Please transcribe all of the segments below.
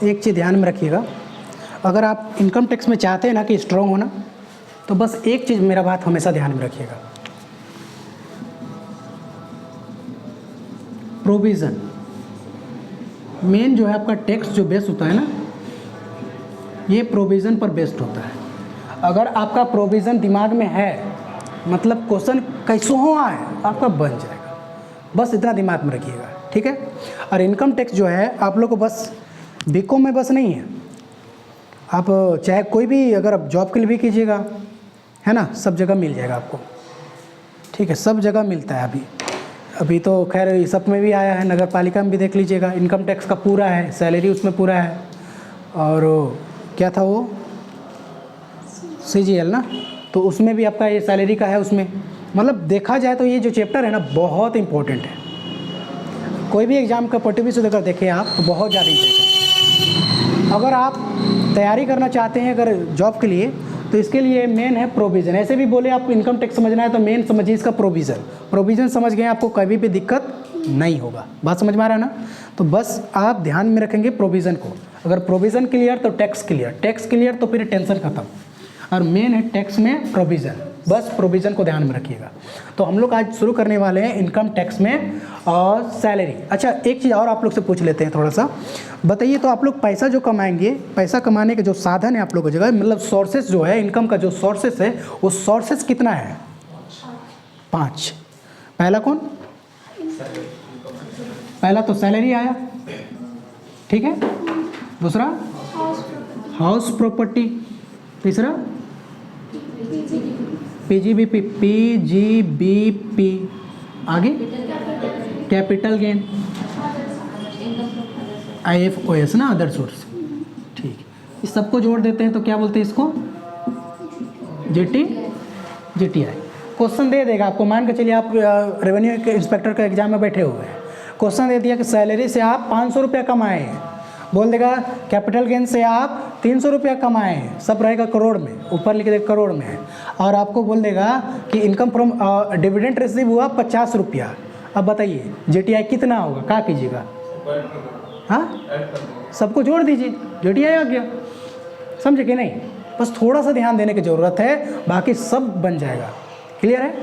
एक चीज़ ध्यान में रखिएगा, अगर आप इनकम टैक्स में चाहते हैं ना कि स्ट्रॉन्ग होना, तो बस एक चीज़ मेरा बात हमेशा ध्यान में रखिएगा, प्रोविज़न मेन जो है आपका टैक्स जो बेस होता है ना, ये प्रोविज़न पर बेस्ड होता है। अगर आपका प्रोविज़न दिमाग में है, मतलब क्वेश्चन कैसो हो आए आपका बन जाएगा, बस इतना दिमाग में रखिएगा, ठीक है। और इनकम टैक्स जो है आप लोग को बस बीकॉम में बस नहीं है, आप चाहे कोई भी अगर आप जॉब के लिए भी कीजिएगा, है ना, सब जगह मिल जाएगा आपको, ठीक है, सब जगह मिलता है। अभी तो खैर इस सब में भी आया है, नगर पालिका में भी देख लीजिएगा, इनकम टैक्स का पूरा है, सैलरी उसमें पूरा है। और क्या था वो CGL ना, तो उसमें भी आपका ये सैलरी का है उसमें। मतलब देखा जाए तो ये जो चैप्टर है ना बहुत इंपॉर्टेंट है, कोई भी एग्ज़ाम का पॉइंट से अगर देखें आप तो बहुत ज़्यादा इंपॉर्टेंट है। अगर आप तैयारी करना चाहते हैं अगर जॉब के लिए, तो इसके लिए मेन है प्रोविज़न। ऐसे भी बोले आपको इनकम टैक्स समझना है तो मेन समझिए इसका प्रोविज़न समझ गए, आपको कभी भी दिक्कत नहीं होगा। बात समझ में आ रहा है ना? तो बस आप ध्यान में रखेंगे प्रोविज़न को, अगर प्रोविज़न क्लियर तो टैक्स क्लियर, टैक्स क्लियर तो फिर टेंशन खत्म। और मेन है टैक्स में प्रोविज़न, बस प्रोविज़न को ध्यान में रखिएगा। तो हम लोग आज शुरू करने वाले हैं इनकम टैक्स में और सैलरी। अच्छा एक चीज़ और आप लोग से पूछ लेते हैं थोड़ा सा, बताइए तो आप लोग पैसा जो कमाएंगे, पैसा कमाने के जो साधन है आप लोगों की जगह, मतलब सोर्सेस जो है इनकम का जो सोर्सेस है वो सोर्सेस कितना है? 5। पहला कौन? पहला तो सैलरी आया, ठीक है। दूसरा हाउस प्रॉपर्टी, तीसरा PGBP, आगे कैपिटल गेन, IFOS ना, अदर सोर्स, ठीक। इस सबको जोड़ देते हैं तो क्या बोलते हैं इसको? GTI। क्वेश्चन दे देगा आपको, मान के चलिए आप रेवेन्यू इंस्पेक्टर का एग्जाम में बैठे हुए हैं, क्वेश्चन दे दिया कि सैलरी से आप 500 रुपया कमाए हैं, बोल देगा कैपिटल गेन से आप 300 रुपया कमाए हैं, सब रहेगा करोड़ में, ऊपर लिख देगा करोड़ में है। और आपको बोल देगा कि इनकम फ्रॉम डिविडेंड रिसीव हुआ 50 रुपया। अब बताइए GTI कितना होगा, क्या कीजिएगा? हाँ, सबको जोड़ दीजिए, GTI आ गया, समझे कि नहीं? बस थोड़ा सा ध्यान देने की ज़रूरत है, बाकी सब बन जाएगा। क्लियर है?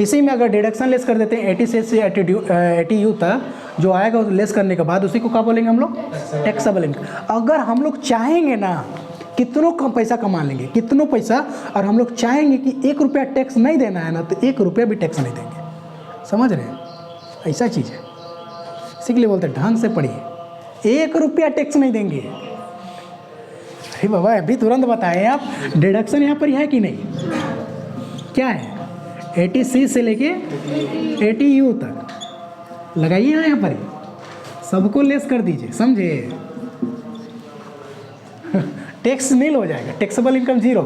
इसी में अगर डिडक्शन लेस कर देते हैं 80 से 80U तक जो आएगा, लेस करने के बाद उसी को क्या बोलेंगे हम लोग? Taxable income. अगर हम लोग चाहेंगे ना कितनों कम पैसा कमा लेंगे, कितनों पैसा, और हम लोग चाहेंगे कि 1 रुपया टैक्स नहीं देना है ना, तो 1 रुपया भी टैक्स नहीं देंगे। समझ रहे हैं? ऐसा चीज़ है, इसी के लिए बोलते हैं ढंग से पढ़िए, 1 रुपया टैक्स नहीं देंगे। अरे बाबा अभी तुरंत बताएं आप, डिडक्शन यहाँ पर है कि नहीं? क्या है? 80C से लेके 80U तक लगाइए ना, यहाँ पर सबको लेस कर दीजिए, समझे? टैक्स नील हो जाएगा, टैक्सेबल इनकम 0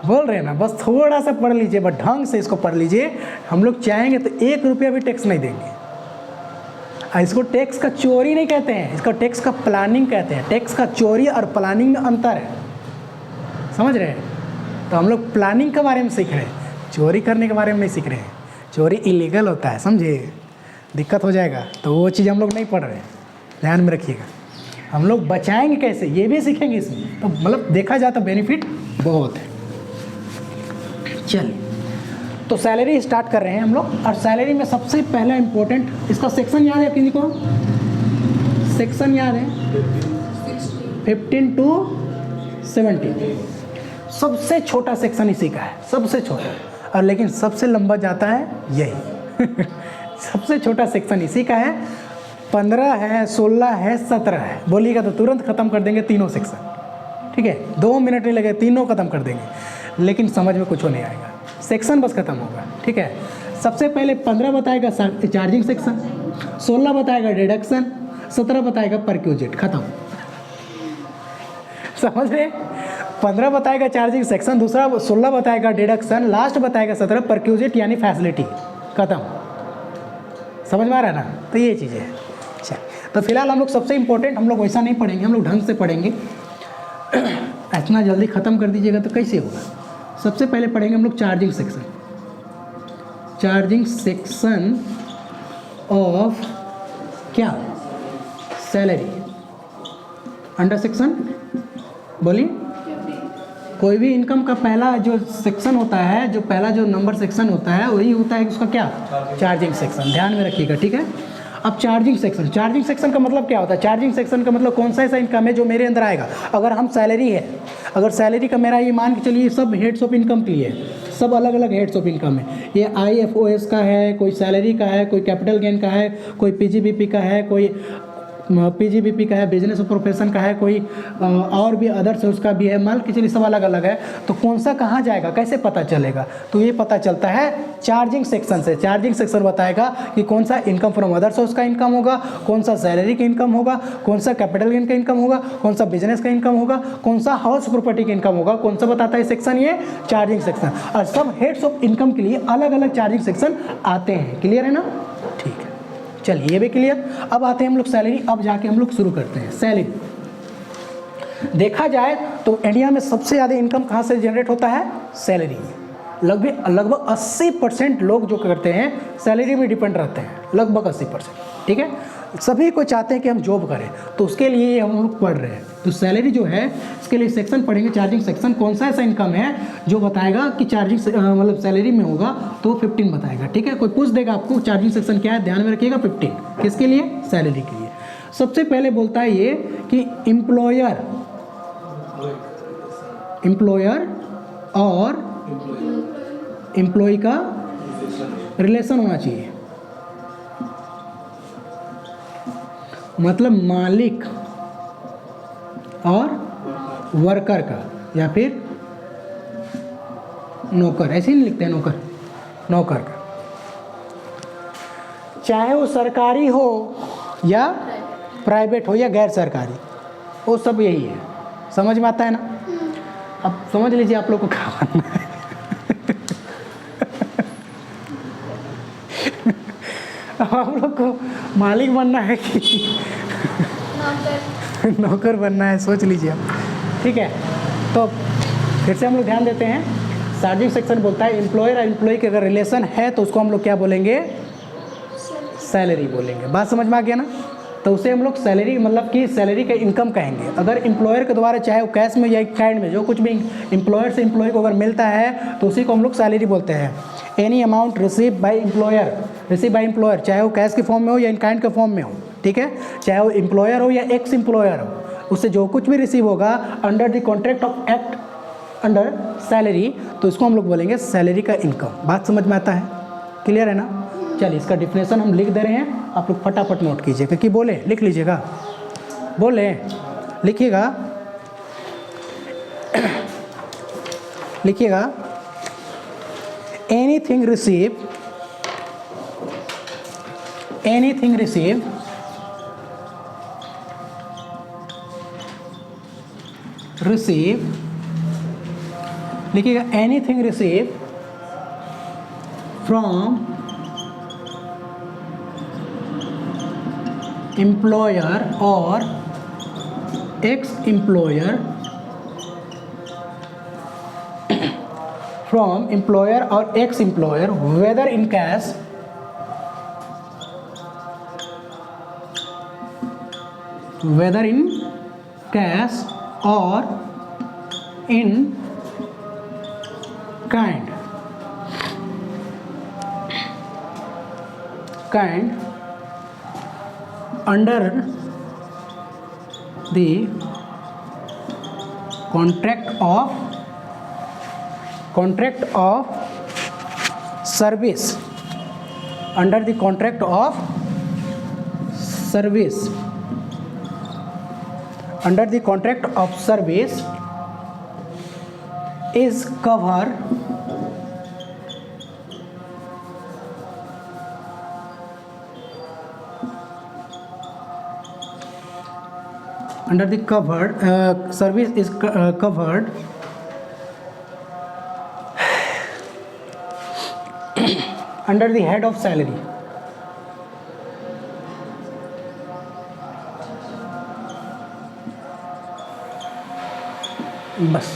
बोल रहे हैं ना। बस थोड़ा सा पढ़ लीजिए, बस ढंग से इसको पढ़ लीजिए। हम लोग चाहेंगे तो 1 रुपया भी टैक्स नहीं देंगे। इसको टैक्स का चोरी नहीं कहते हैं, इसका टैक्स का प्लानिंग कहते हैं। टैक्स का चोरी और प्लानिंग में अंतर है, समझ रहे हैं? तो हम लोग प्लानिंग के बारे में सीख रहे हैं, चोरी करने के बारे में नहीं सीख रहे हैं। चोरी इलीगल होता है, समझे? दिक्कत हो जाएगा, तो वो चीज़ हम लोग नहीं पढ़ रहे हैं, ध्यान में रखिएगा। हम लोग बचाएंगे कैसे ये भी सीखेंगे इसमें, तो मतलब देखा जाए तो बेनिफिट बहुत है। चलिए, तो सैलरी स्टार्ट कर रहे हैं हम लोग। और सैलरी में सबसे पहला इंपॉर्टेंट, इसका सेक्शन याद है किसी को? सेक्शन याद है? 15 to 17। सबसे छोटा सेक्शन इसी का है, सबसे छोटा, और लेकिन सबसे लंबा जाता है यही। सबसे छोटा सेक्शन इसी का है। 15 है, 16 है, 17 है, बोलिएगा तो तुरंत ख़त्म कर देंगे तीनों सेक्शन, ठीक है? 2 मिनट नहीं लगे, तीनों ख़त्म कर देंगे, लेकिन समझ में कुछ नहीं आएगा, सेक्शन बस ख़त्म होगा, ठीक है? सबसे पहले 15 बताएगा चार्जिंग सेक्शन, 16 बताएगा डिडक्शन, 17 बताएगा परक्यूजिट, ख़त्म। समझ रहे? 15 बताएगा चार्जिंग सेक्शन, दूसरा 16 बताएगा डिडक्शन, लास्ट बताएगा 17 परक्यूजिट यानी फैसिलिटी, ख़त्म। समझ में आ रहा है ना? तो ये चीज़ें हैं। अच्छा, तो फिलहाल हम लोग सबसे इम्पोर्टेंट हम लोग वैसा नहीं पढ़ेंगे, हम लोग ढंग से पढ़ेंगे। इतना जल्दी ख़त्म कर दीजिएगा तो कैसे होगा? सबसे पहले पढ़ेंगे हम लोग charging section. Charging section of क्या? सैलरी। अंडर सेक्शन बोलिए, कोई भी इनकम का पहला जो सेक्शन होता है, जो पहला जो नंबर सेक्शन होता है वही होता है उसका क्या, चार्जिंग सेक्शन। ध्यान में रखिएगा, ठीक है। अब चार्जिंग सेक्शन, चार्जिंग सेक्शन का मतलब क्या होता है? चार्जिंग सेक्शन का मतलब कौन सा ऐसा इनकम है जो मेरे अंदर आएगा। अगर हम सैलरी है, अगर सैलरी का मेरा ये मान के चलिए सब हेड्स ऑफ इनकम के लिए है, सब अलग अलग हेड्स ऑफ इनकम है। ये IFOS का है, कोई सैलरी का है, कोई कैपिटल गेन का है, कोई PGBP का है, कोई PGBP का है, बिजनेस और प्रोफेशन का है, कोई और भी अदर्स उसका भी है, मान के चलिए सब अलग अलग है। तो कौन सा कहाँ जाएगा, कैसे पता चलेगा? तो ये पता चलता है चार्जिंग सेक्शन से। चार्जिंग सेक्शन बताएगा कि कौन सा इनकम फ्रॉम अदर सोर्स का इनकम होगा, कौन सा सैलरी का इनकम होगा, कौन सा कैपिटल गेन का इनकम होगा, कौन सा बिजनेस का इनकम होगा, कौन सा हाउस प्रॉपर्टी का इनकम होगा। कौन सा बताता है सेक्शन? ये चार्जिंग सेक्शन। और सब हेड्स ऑफ इनकम के लिए अलग अलग चार्जिंग सेक्शन आते हैं। क्लियर है ना? ठीक है, चलिए ये भी क्लियर। अब आते हैं हम लोग सैलरी। अब जाके हम लोग शुरू करते हैं सैलरी। देखा जाए तो इंडिया में सबसे ज़्यादा इनकम कहाँ से जनरेट होता है? सैलरी। लगभग 80% लोग जो करते हैं सैलरी में डिपेंड रहते हैं, लगभग 80%। ठीक है, सभी को चाहते हैं कि हम जॉब करें, तो उसके लिए हम लोग पढ़ रहे हैं। तो सैलरी जो है इसके लिए सेक्शन पढ़ेंगे, चार्जिंग सेक्शन। कौन सा ऐसा इनकम है जो बताएगा कि चार्जिंग मतलब सैलरी में होगा, तो 15 बताएगा। ठीक है, कोई पूछ देगा आपको चार्जिंग सेक्शन क्या है, ध्यान में रखिएगा। 15 किसके लिए? सैलरी के लिए। सबसे पहले बोलता है ये कि एम्प्लॉयर और एम्प्लॉय का रिलेशन होना चाहिए। मतलब मालिक और वर्कर का, या फिर नौकर, ऐसे ही नहीं लिखते हैं, नौकर का। चाहे वो सरकारी हो या प्राइवेट हो या गैर सरकारी, वो सब यही है। समझ में आता है ना? अब समझ लीजिए आप लोग को क्या बनना है। अब आप लोग को मालिक बनना है कि नौकर बनना है, सोच लीजिए आप। ठीक है, तो फिर से हम लोग ध्यान देते हैं। चार्जिंग सेक्शन बोलता है एम्प्लॉयर और एम्प्लॉय के अगर रिलेशन है तो उसको हम लोग क्या बोलेंगे? सैलरी बोलेंगे। बात समझ में आ गया ना? तो उसे हम लोग सैलरी मतलब कि सैलरी का इनकम कहेंगे। अगर एम्प्लॉयर के द्वारा चाहे वो कैश में या काइंड में जो कुछ भी एम्प्लॉयर से एम्प्लॉय को अगर मिलता है तो उसी को हम लोग सैलरी बोलते हैं। Any amount receive by employer, चाहे वो कैश के फॉर्म में हो या इन काइंड के फॉर्म में हो। ठीक है, चाहे वो एम्प्लॉयर हो या एक्स एम्प्लॉयर हो, उससे जो कुछ भी रिसीव होगा under the contract of act under salary, तो इसको हम लोग बोलेंगे सैलरी का इनकम। बात समझ में आता है? क्लियर है ना? चलिए इसका डिफिनेशन हम लिख दे रहे हैं, आप लोग फटाफट नोट कीजिएगा। कि बोले लिख लीजिएगा, बोले लिखिएगा, लिखिएगा। एनीथिंग रिसीव लिखिएगा, anything receive from employer or ex employer, from employer or ex employer, whether in cash or in kind under the contract of service, under the contract of service, under the contract of service is cover under the covered service is covered under the head of salary. बस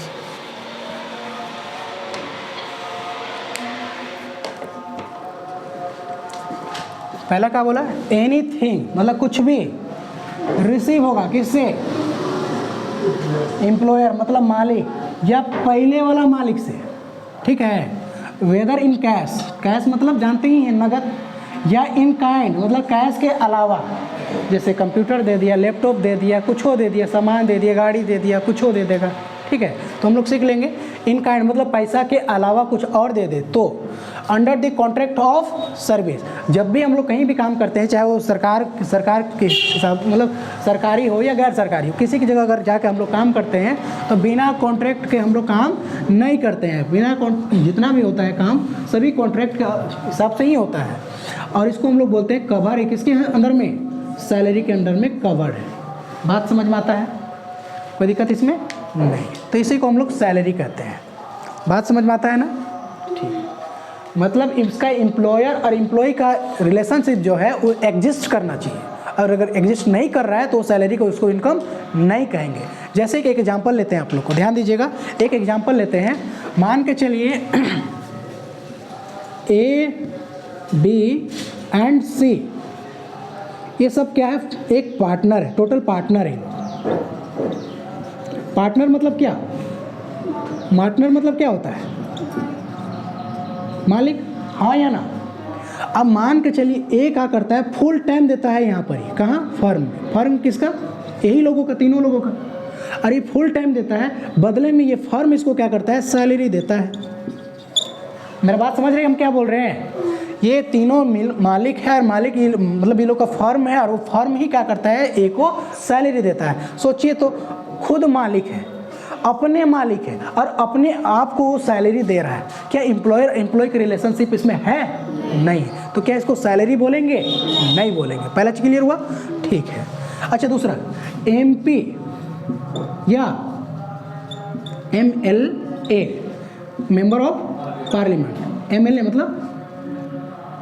पहला क्या बोला? Anything मतलब कुछ भी receive होगा किससे? Employer मतलब मालिक या पहले वाला मालिक से, ठीक है। वेदर इन कैश, कैश मतलब जानते ही हैं नगद, या इन काइंड मतलब कैश के अलावा, जैसे कंप्यूटर दे दिया, लैपटॉप दे दिया, कुछ हो दे दिया, सामान दे दिया, गाड़ी दे दिया, कुछ हो दे देगा, ठीक है। तो हम लोग सीख लेंगे इन काइंड मतलब पैसा के अलावा कुछ और दे दे तो under the contract of service. जब भी हम लोग कहीं भी काम करते हैं, चाहे वो सरकार के मतलब सरकारी हो या गैर सरकारी हो, किसी की जगह अगर जाके हम लोग काम करते हैं तो बिना कॉन्ट्रैक्ट के हम लोग काम नहीं करते हैं। बिना जितना भी होता है काम सभी कॉन्ट्रैक्ट के हिसाब से ही होता है, और इसको हम लोग बोलते हैं कवर है। किसके अंदर में? सैलरी के अंडर में कवर है। बात समझ में आता है? कोई दिक्कत इसमें नहीं। तो इसी को हम लोग सैलरी कहते हैं। बात समझ में आता है ना? ठीक। मतलब इसका एम्प्लॉयर और एम्प्लॉय का रिलेशनशिप जो है वो एग्जिस्ट करना चाहिए, और अगर एग्जिस्ट नहीं कर रहा है तो सैलरी को उसको इनकम नहीं कहेंगे। जैसे कि एक एग्जांपल लेते हैं, आप लोग को ध्यान दीजिएगा। एक एग्जांपल लेते हैं, मान के चलिए ए बी एंड सी ये सब क्या है? एक पार्टनर है, टोटल पार्टनर है। पार्टनर मतलब क्या? पार्टनर मतलब क्या होता है? मालिक, हाँ या ना? अब मान के चलिए ए क्या करता है, फुल टाइम देता है यहाँ पर ही, कहाँ? फर्म में। फर्म किसका? यही लोगों का, तीनों लोगों का। और ये फुल टाइम देता है, बदले में ये फर्म इसको क्या करता है? सैलरी देता है। मेरा बात समझ रहे हैं हम क्या बोल रहे हैं? ये तीनों मालिक है, और मालिक मतलब ये लोग का फर्म है, और वो फर्म ही क्या करता है? ए को सैलरी देता है। सोचिए तो, खुद मालिक है, अपने मालिक है, और अपने आप को वो सैलरी दे रहा है। क्या एम्प्लॉयर एम्प्लॉय की रिलेशनशिप इसमें है? नहीं। तो क्या इसको सैलरी बोलेंगे? नहीं बोलेंगे। पहला चीज क्लियर हुआ? ठीक है। अच्छा, दूसरा, एमपी या MLA, member of parliament. MLA मतलब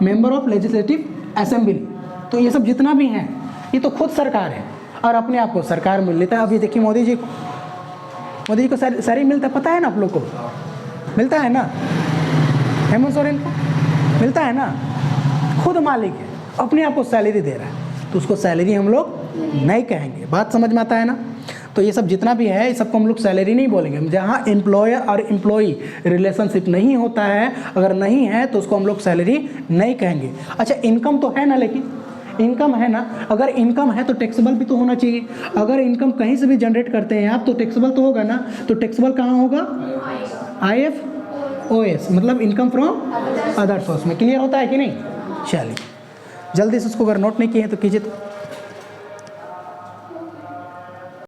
मेंबर ऑफ लेजिस्लेटिव असेंबली। तो ये सब जितना भी हैं ये तो खुद सरकार है, और अपने आप को सरकार मिल लेता है। अभी देखिए मोदी जी को सैलरी मिलता है, पता है ना आप लोग को? मिलता है ना? हेमंत सोरेन को मिलता है ना? खुद मालिक है, अपने आप को सैलरी दे रहा है, तो उसको सैलरी हम लोग नहीं कहेंगे। बात समझ में आता है ना? तो ये सब जितना भी है, ये सबको हम लोग सैलरी नहीं बोलेंगे। जहाँ एम्प्लॉयर और एम्प्लॉई रिलेशनशिप नहीं होता है, अगर नहीं है तो उसको हम लोग सैलरी नहीं कहेंगे। अच्छा, इनकम तो है ना, लेकिन इनकम है ना, अगर इनकम है तो टैक्सेबल भी तो होना चाहिए। अगर इनकम कहीं से भी जनरेट करते हैं आप तो टैक्सेबल तो होगा ना। तो टैक्सेबल कहाँ होगा? IFOS मतलब इनकम फ्रॉम अदर सोर्स में। क्लियर होता है कि नहीं? चलिए, जल्दी से उसको अगर नोट नहीं किए हैं तो कीजिए।